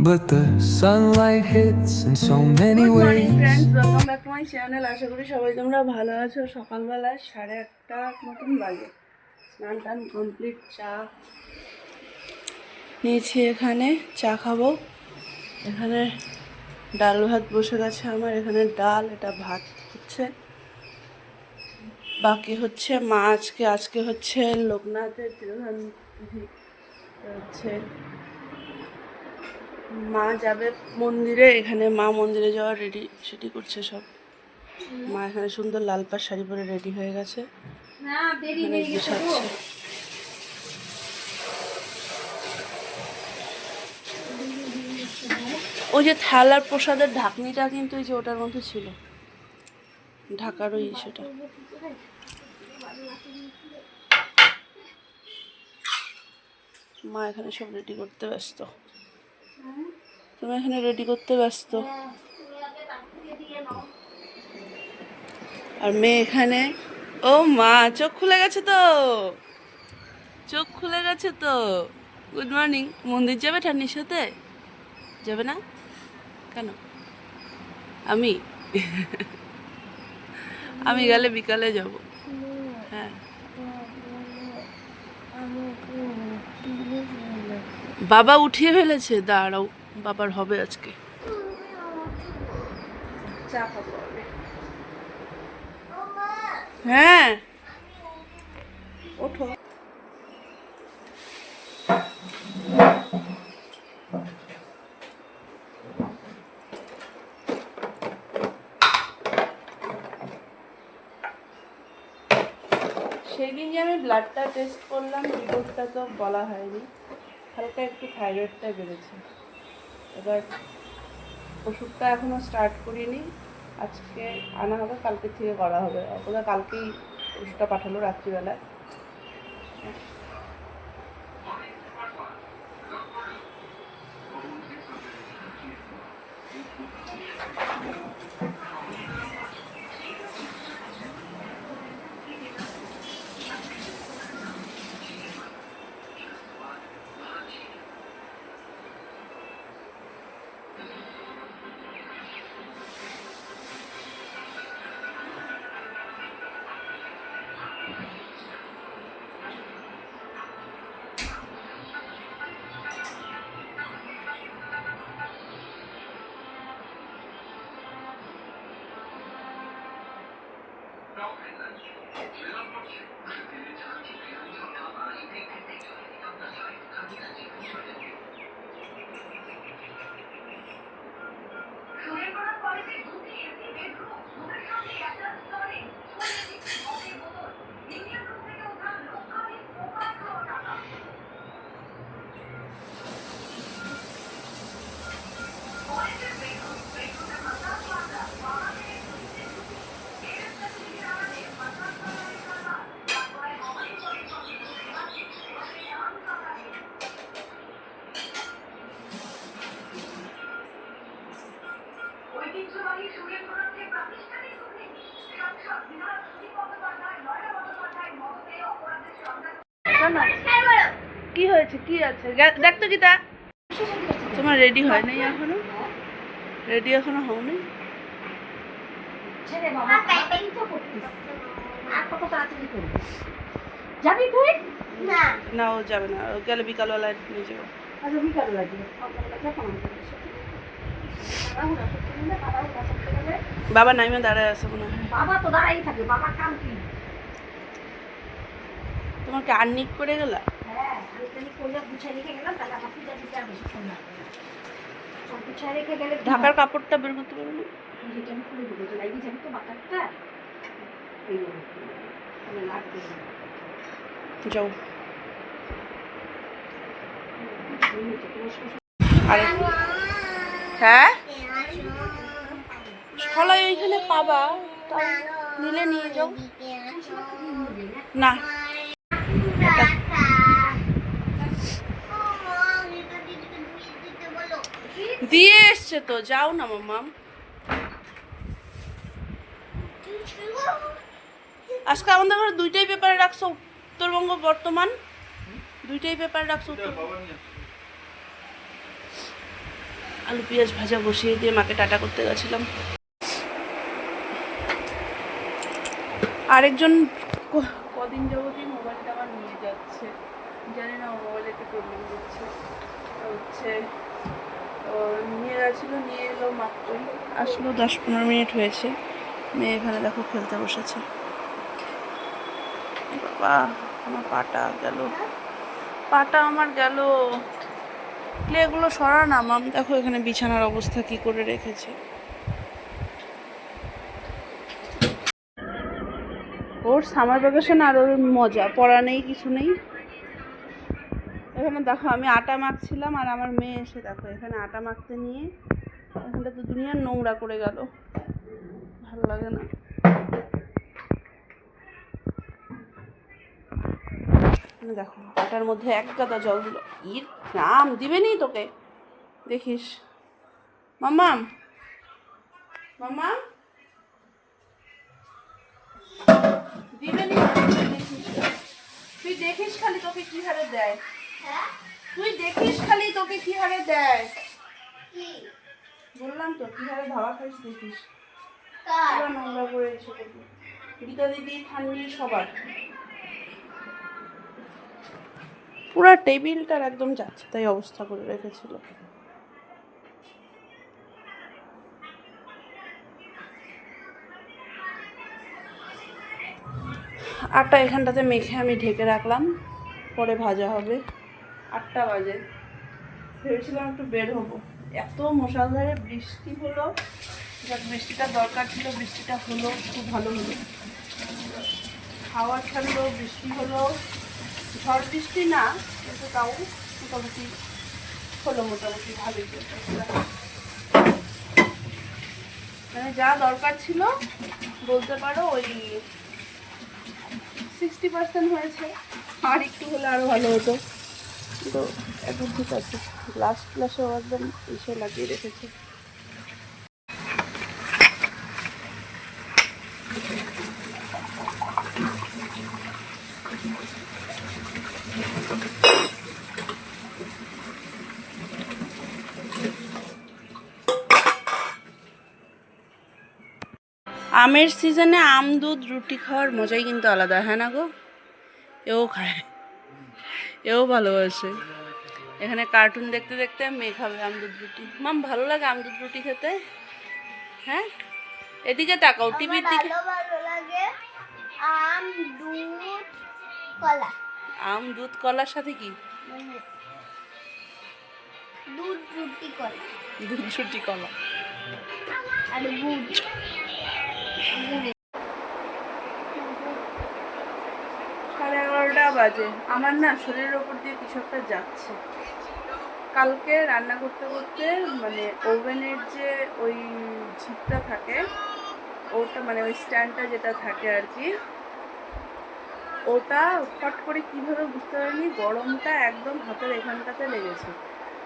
but the sunlight hits in so many good morning ways. Friends, welcome back to my channel. আশা করি সবাই তোমরা ভালো আছো। সকালবেলা 8:30 মতন বাজে, স্নান টান কমপ্লিট, চা নিয়েছি, এখানে চা খাবো। এখানে ডাল ভাত বসে গেছে আমার, এখানে ডাল, এটা ভাত হচ্ছে, বাকি হচ্ছে মা আজকে হচ্ছে লোকনাথের তিরোধান তিথি, হচ্ছে মা যাবে মন্দিরে, এখানে মা মন্দিরে যাওয়ার রেডি সেটি করছে সব। মা এখানে সুন্দর লাল পাড় শাড়ি পরে রেডি হয়ে গেছে, এখানে গুছাচ্ছে। ওই যে থালার প্রসাদের ঢাকনিটা কিন্তু ওই যে ওটার মধ্যে ছিল, ঢাকার ওই সেটা। মা এখানে সব রেডি করতে ব্যস্ত, তুমি এখানে রেডি করতে ব্যস্ত, আর মেয়ে এখানে। ও মা, চোখ খুলে গেছে তো, চোখ খুলে গেছে তো। Good morning. মন্দির যাবে ঠান্ডির সাথে? যাবে না কেন? আমি আমি গেলে বিকালে যাব। হ্যাঁ, বাবা উঠিয়ে ফেলেছে, দাঁড়াও, বাবার হবে আজকে। চা খাবো আমি। হ্যাঁ, ওঠো। সেদিন যে আমি ব্লাডটা টেস্ট করলাম, রিপোর্টটা তো বলা হয়নি, হালকা একটু থাইরয়েডটা বেড়েছে। এবার ওষুধটা এখনও স্টার্ট করিনি, আজকে আনা হবে, কালকে থেকে করা হবে। ওরা কালকেই ওষুধটা পাঠালো রাত্রিবেলায়। কি হয়েছে, কি আছে দেখ তো গীতা। তোমার রেডি হয় নাই এখনো? রেডি এখনো হওনি? যাবি তুই? না না, ও যাবে না, ও গেলে বিকালবেলায় নিয়ে যাবো। আচ্ছা, বিকালে লাগবে। বাবা নাইমে দাঁড়ায় আছে মনে হয়। বাবা তো দাঁড়াই থাকে, বাবার কাম কি? তোমাকে আর্নিক করে গেলা? হ্যাঁ, আমি খালি কইয়া গুছাই রেখে গেলাম, তাহলে আমার পূজা দিতে আর বেশিক্ষণ লাগবে না। সব গুছাই রেখে গেলে ঢাকার কাপড়টা বের করতে পারবে না? যেটা আমি খুলে দেবো, যে লাগি যাবি তো বাটারটা, এই মানে লাগবে না। যাও। আরে হ্যাঁ, সলাই ওইখানে পাবা, তাও নিলে নিয়ে যাও না। দিয়ে এসছে তো, যাও না মাম্মাম। আজকে আমাদের ঘরে দুইটাই পেপারে রাখছো, উত্তরবঙ্গ বর্তমান, দুইটাই পেপার রাখছো। আলু পেঁয়াজ ভাজা বসিয়ে দিয়ে মাকে টাটা করতে গেছিলাম। আরেকজন কদিন যাবতই মোবাইলটা আমার নিয়ে যাচ্ছে, জানি না মোবাইলে একটু প্রবলেম দিচ্ছে। হচ্ছে নিয়ে গেছিলো, নিয়ে এলো মাত্রই আসলো, 10-15 মিনিট হয়েছে। মেয়ে এখানে দেখো খেলতে বসেছে। বাবা আমার পাটা গেল, পাটা আমার গেল। এগুলো সরা না মাম, দেখো এখানে বিছানার অবস্থা কি করে রেখেছে। ওর সামার ভ্যাকেশন আর ওর মজা, পড়া নেই কিছু নেই। এখানে দেখো আমি আটা মাখছিলাম আর আমার মেয়ে এসে দেখো এখানে আটা মাখতে নিয়ে এখানটা তো দুনিয়ার নোংরা করে গেল, ভালো লাগে না। দেখো আটার মধ্যে এক গাদা জল দিল, ইর রাম দিবে নি তোকে, দেখিস মাম্মাম, মাম্মাম দিবে নি, তুই দেখিস খালি তোকে কি হারে দেয়, তুই দেখিস খালি তোকে কি হারে দেয়, বললাম তো কি হারে ধাওয়া খাইস দেখিস। পুরো নোংরা করে এসে করবি, গীতা দিদি ঠান্ডি সবার পুরো টেবিলটার একদম যাচ্ছে তাই অবস্থা করে রেখেছিল। আটটা এখানটাতে মেখে আমি ঢেকে রাখলাম, পরে ভাজা হবে। 8টা বাজে, ভেবেছিলাম একটু বের হবো, এত মুষলধারে বৃষ্টি হলো, যাক বৃষ্টিটা দরকার ছিল, বৃষ্টিটা হলো, খুব ভালো হলো। হাওয়া ছাড়লো, বৃষ্টি হলো, ঝড় বৃষ্টি না কিন্তু তাও মোটামুটি হলো, মোটামুটি ভালোই চলছে। মানে যা দরকার ছিল বলতে পারো ওই 60% হয়েছে, আর একটু হলে আরও ভালো হতো, তো এখন ঠিক আছে। গ্লাসেও একদম এসে লাগিয়ে রেখেছে। আমের সিজনে আম দুধ রুটি খাওয়ার মজাই কিন্তু আলাদা, হ্যাঁ না গো? এও খায়, এও ভালোবাসে। এখানে কার্টুন দেখতে দেখতে মেয়ে খাবে আম দুধ রুটি। মাম ভালো লাগে আম দুধ রুটি খেতে? হ্যাঁ এদিকে তাকাও, টিভির দিকে। ভালো লাগে আম দুধ কলা। আম দুধ কলার সাথে কি? দুধ রুটি কলা, দুধ রুটি কলা আর গুড়। 11:30 বাজে। আমার না শরীরের ওপর দিয়ে কিছু একটা যাচ্ছে। কালকে রান্না করতে করতে মানে ওভেনের যে ওই ঝিপটা থাকে ওটা, মানে ওই স্ট্যান্ডটা যেটা থাকে আর কি, ওটা ফট করে কীভাবে বুঝতে পারিনি, গরমটা একদম হাতের এখানটাতে লেগেছে।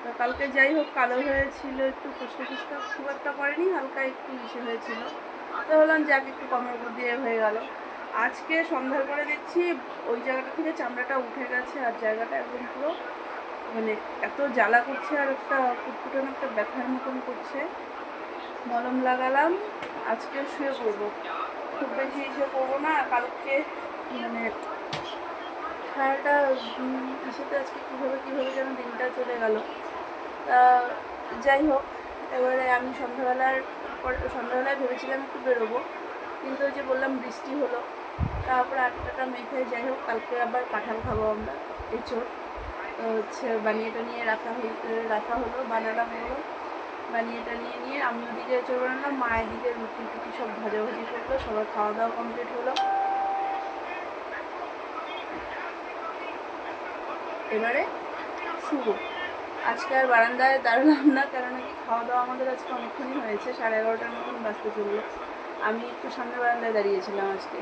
তো কালকে যাই হোক কালো হয়েছিল, একটু ফুসকা ফুসকা খুব একটা করেনি, হালকা একটু ইসে হয়েছিল, তো বললাম যাক একটু কমের উপর দিয়ে হয়ে গেল। আজকে সন্ধ্যার পরে দেখছি ওই জায়গাটা থেকে চামড়াটা উঠে গেছে আর জায়গাটা একদম পুরো মানে এত জ্বালা করছে আর একটা কুটকুটানো একটা ব্যথার মতন করছে। মলম লাগালাম, আজকে শুয়ে পড়বো, খুব বেশি ইসে করবো না। কালকে মানে সারাটা ইসেতে আজকে কীভাবে যেন দিনটা চলে গেল। তা যাই হোক, এবারে আমি সন্ধ্যাবেলায় ভেবেছিলাম একটু বেরোবো, কিন্তু ওই যে বললাম বৃষ্টি হলো, তারপরে 8টা মেখে যাই হোক কালকে আবার কাঁঠাল খাবো আমরা, এঁচোড় হচ্ছে বানিয়ে টানিয়ে বানালাম হলো, বানিয়ে টানিয়ে নিয়ে আমি ওদিকে এঁচোড় বানালাম, মায়ের দিকে রুটি টুটি সব ভাজাভাজি করলো, সবার খাওয়া দাওয়া কমপ্লিট হলো। এবারে শুভ আজকে আর বারান্দায় দাঁড়ালাম না, কারণ কি খাওয়া দাওয়া আমাদের আজকে অনেকক্ষণই হয়েছে, 11:30টার মতন বাজতে চললো। আমি একটু সামনে বারান্দায় দাঁড়িয়েছিলাম আজকে,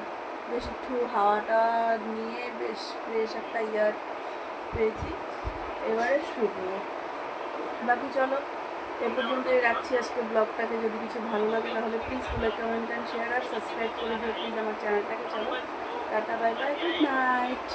বেশ একটু হাওয়াটা নিয়ে বেশ ফ্রেশ একটা ইয়ার পেয়েছি। এবারে শুভ বাকি চলো এ পর্যন্তই রাখছি আজকে ব্লগটাকে। যদি কিছু ভালো লাগে তাহলে please like comment and share আর সাবস্ক্রাইব করে দিও প্লিজ আমার চ্যানেলটাকে। চলো টাটা, বাই বাই, গুড নাইট।